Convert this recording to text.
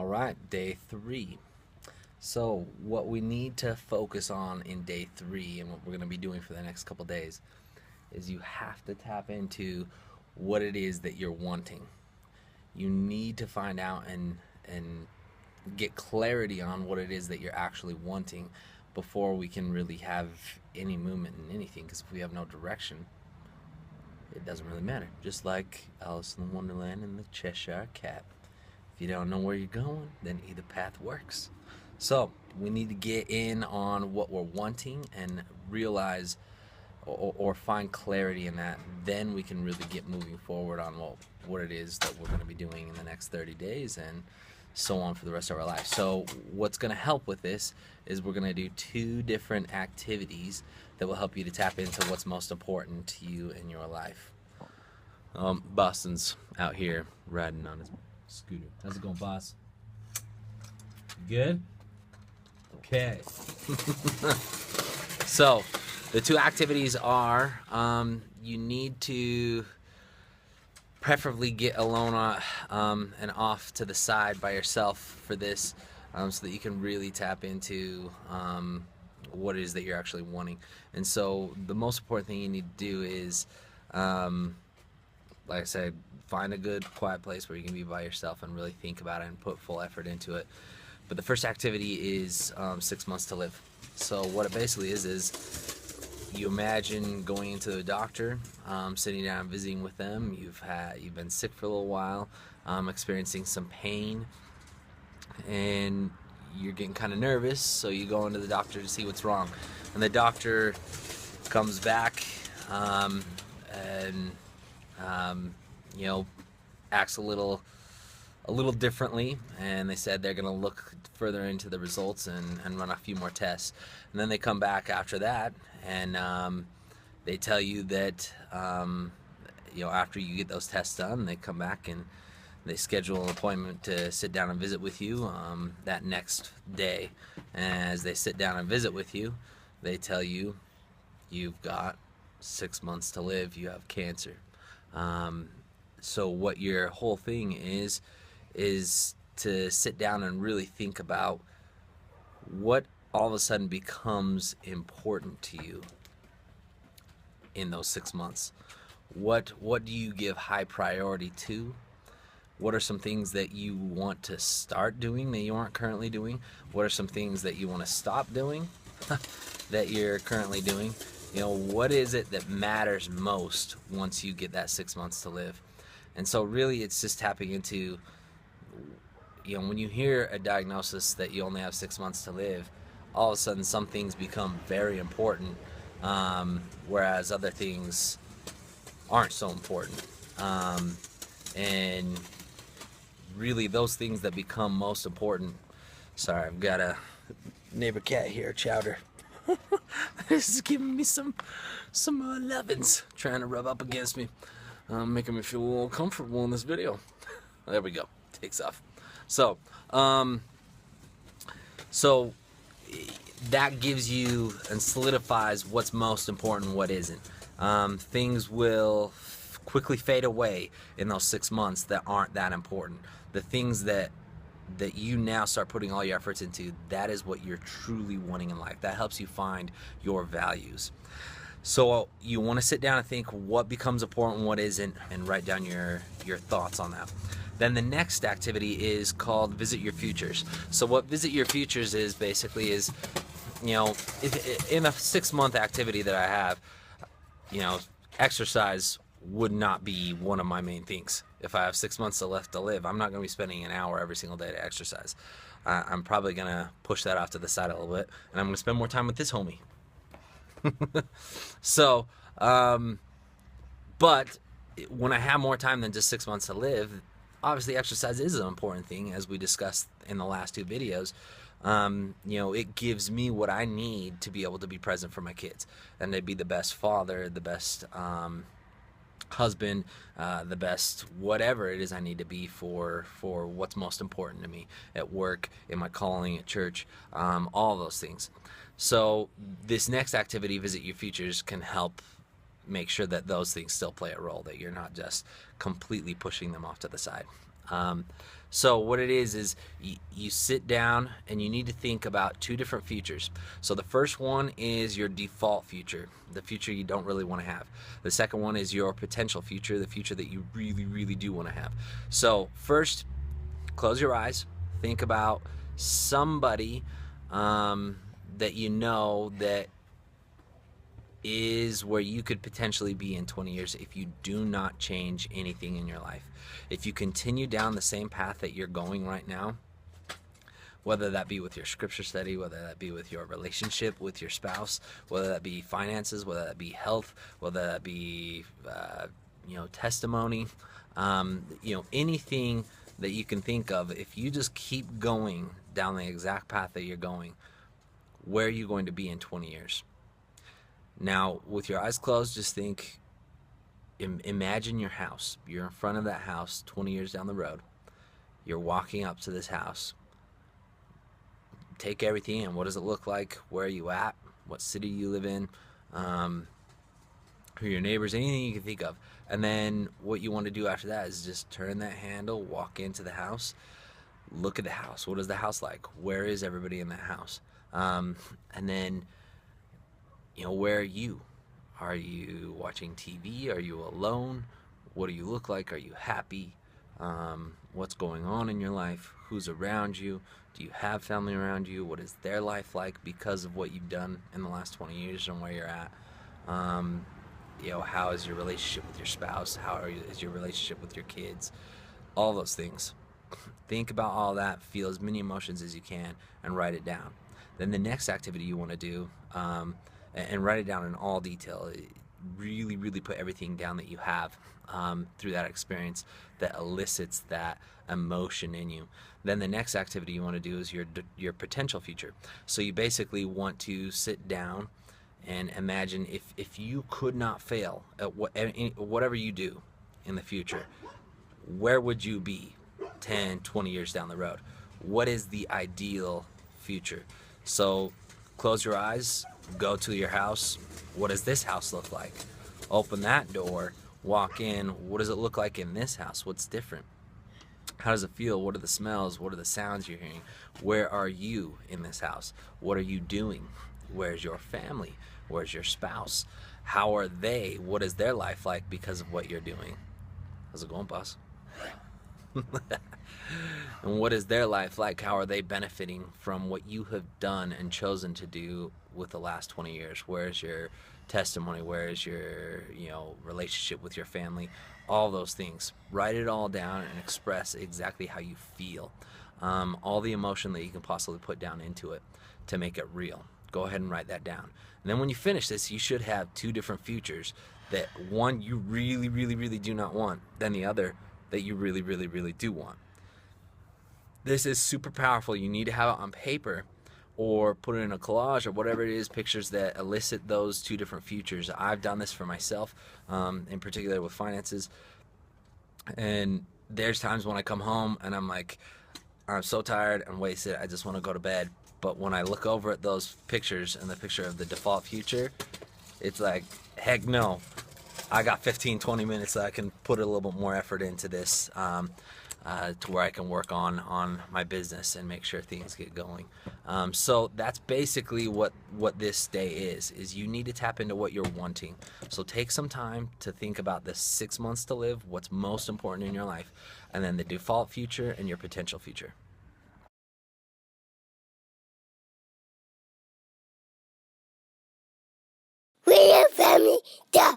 All right, day 3. So what we need to focus on in day 3 and what we're going to be doing for the next couple days is you have to tap into what it is that you're wanting. You need to find out and get clarity on what it is that you're actually wanting before we can really have any movement in anything, because if we have no direction, it doesn't really matter. Just like Alice in Wonderland and the Cheshire Cat. If you don't know where you're going, then either path works. So we need to get in on what we're wanting and realize or find clarity in that. Then we can really get moving forward on what it is that we're going to be doing in the next 30 days and so on for the rest of our life. So what's going to help with this is we're going to do 2 different activities that will help you to tap into what's most important to you in your life. Boston's out here riding on his scooter. How's it going, boss? Good? Okay. So the 2 activities are you need to preferably get alone and off to the side by yourself for this, so that you can really tap into what it is that you're actually wanting. And so the most important thing you need to do is, like I said, find a good quiet place where you can be by yourself and really think about it and put full effort into it. But the first activity is 6 months to live. So what it basically is you imagine going into the doctor, sitting down and visiting with them. You've been sick for a little while, experiencing some pain, and you're getting kind of nervous, so you go into the doctor to see what's wrong. And the doctor comes back and acts a little differently, and they said they're going to look further into the results and run a few more tests. And then they come back after that, and they tell you that after you get those tests done, they come back and they schedule an appointment to sit down and visit with you that next day. And as they sit down and visit with you, they tell you you've got 6 months to live, you have cancer. So what your whole thing is to sit down and really think about what all of a sudden becomes important to you in those 6 months. What do you give high priority to? What are some things that you want to start doing that you aren't currently doing? What are some things that you want to stop doing that you're currently doing? What is it that matters most once you get that 6 months to live? And so really it's just tapping into, when you hear a diagnosis that you only have 6 months to live, all of a sudden some things become very important, whereas other things aren't so important. And really those things that become most important, sorry, I've got a neighbor cat here, Chowder. This is giving me some lovin's, trying to rub up against me, making me feel a little comfortable in this video. There we go, takes off. So that gives you and solidifies what's most important and what isn't. Things will quickly fade away in those 6 months that aren't that important. The things that you now start putting all your efforts into, that is what you're truly wanting in life. That helps you find your values. So you want to sit down and think what becomes important and what isn't, and write down your thoughts on that. Then the next activity is called Visit Your Futures. So what Visit Your Futures is basically is, in a 6-month activity that I have, exercise would not be one of my main things. If I have 6 months left to live, I'm not going to be spending an hour every single day to exercise. I'm probably going to push that off to the side a little bit, and I'm going to spend more time with this homie. So, but when I have more time than just 6 months to live, obviously exercise is an important thing, as we discussed in the last 2 videos. It gives me what I need to be able to be present for my kids and to be the best father, the best husband, the best whatever it is I need to be for what's most important to me at work, in my calling, at church, all those things. So this next activity, Visit Your Futures, can help make sure that those things still play a role, that you're not just completely pushing them off to the side. So what it is you sit down and you need to think about two different futures. So the first one is your default future, the future you don't really want to have. The second one is your potential future, the future that you really, really do want to have. So first, close your eyes, think about somebody that you know that is where you could potentially be in 20 years if you do not change anything in your life. If you continue down the same path that you're going right now, whether that be with your scripture study, whether that be with your relationship with your spouse, whether that be finances, whether that be health, whether that be testimony, anything that you can think of, if you just keep going down the exact path that you're going, where are you going to be in 20 years? Now, with your eyes closed, just think, imagine your house. You're in front of that house 20 years down the road. You're walking up to this house. Take everything in. What does it look like? Where are you at? What city you live in? Who are your neighbors? Anything you can think of. And then what you want to do after that is just turn that handle, walk into the house, look at the house. What is the house like? Where is everybody in that house? And then, where are you? Are you watching TV? Are you alone? What do you look like? Are you happy? What's going on in your life? Who's around you? Do you have family around you? What is their life like because of what you've done in the last 20 years and where you're at? How is your relationship with your spouse? Is your relationship with your kids? All those things. Think about all that, feel as many emotions as you can, and write it down. Then the next activity you want to do, and write it down in all detail. Really, really put everything down that you have through that experience that elicits that emotion in you. Then the next activity you want to do is your potential future. So you basically want to sit down and imagine if you could not fail at whatever you do in the future, where would you be 10, 20 years down the road? What is the ideal future? So close your eyes, go to your house. What does this house look like? Open that door, walk in. What does it look like in this house? What's different? How does it feel? What are the smells? What are the sounds you're hearing? Where are you in this house? What are you doing? Where's your family? Where's your spouse? How are they? What is their life like because of what you're doing? How's it going, boss? And what is their life like? How are they benefiting from what you have done and chosen to do with the last 20 years? Where's your testimony? Where's your relationship with your family? All those things. Write it all down and express exactly how you feel. All the emotion that you can possibly put down into it to make it real. Go ahead and write that down. And then when you finish this, you should have two different futures. That one you really, really, really do not want, then the other that you really, really, really do want. This is super powerful. You need to have it on paper or put it in a collage or whatever it is, pictures that elicit those two different futures. I've done this for myself, in particular with finances. And there's times when I come home and I'm like, I'm so tired, I'm wasted, I just want to go to bed. But when I look over at those pictures and the picture of the default future, it's like, heck no. I got 15, 20 minutes that I can put a little bit more effort into this to where I can work on my business and make sure things get going. So that's basically what this day is you need to tap into what you're wanting. So take some time to think about the 6 months to live, what's most important in your life, and then the default future and your potential future. We're Family Tough.